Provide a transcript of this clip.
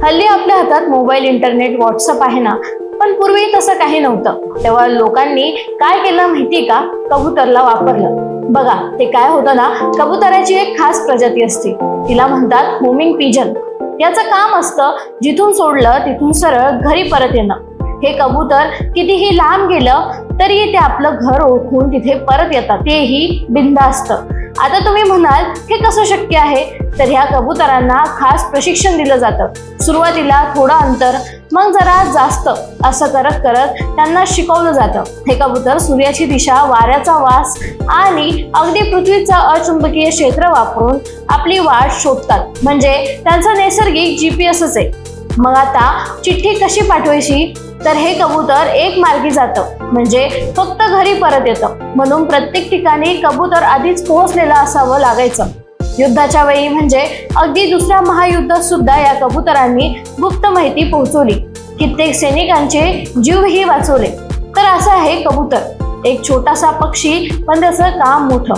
हल्ली आपल्या हातात मोबाईल, इंटरनेट, व्हॉट्सअप आहे ना, पण पूर्वी तसं काही नव्हतं. तेव्हा लोकांनी काय केलं माहिती का? कबूतरला वापरलं. बघा, ते काय होतं ना, कबुतराची एक खास प्रजाती असते, तिला म्हणतात होमिंग पिजन. याचं काम असतं जिथून सोडलं तिथून सरळ घरी परत येणं. हे कबूतर कितीही लांब गेलं तरी ते आपलं घर ओळखून तिथे परत येतात, तेही बिनधास्त. आता तुम्ही म्हणाल हे कसं शक्य आहे? तर ह्या कबुतरांना खास प्रशिक्षण दिलं जातं. सुरुवातीला थोडं अंतर, मग जरा जास्त, असं करत करत त्यांना शिकवलं जातं. हे कबूतर सूर्याची दिशा, वाऱ्याचा वास आणि अगदी पृथ्वीचं अचुंबकीय क्षेत्र वापरून आपली वाट शोधतात. म्हणजे त्यांचा नैसर्गिक GPS आहे. मग आता चिठ्ठी कशी पाठवायची? तर हे कबूतर एक मार्गी जातं, म्हणजे फक्त घरी परत येतं. म्हणून प्रत्येक ठिकाणी कबूतर आधीच पोहोचलेलं असावं लागायचं. युद्धाच्या वेळी, म्हणजे अगदी दुसऱ्या महायुद्धात सुद्धा या कबुतरांनी गुप्त माहिती पोहोचवली. कित्येक सैनिकांचे जीवही वाचवले. तर असं आहे कबूतर, एक छोटासा पक्षी, पण त्याचं काम मोठं.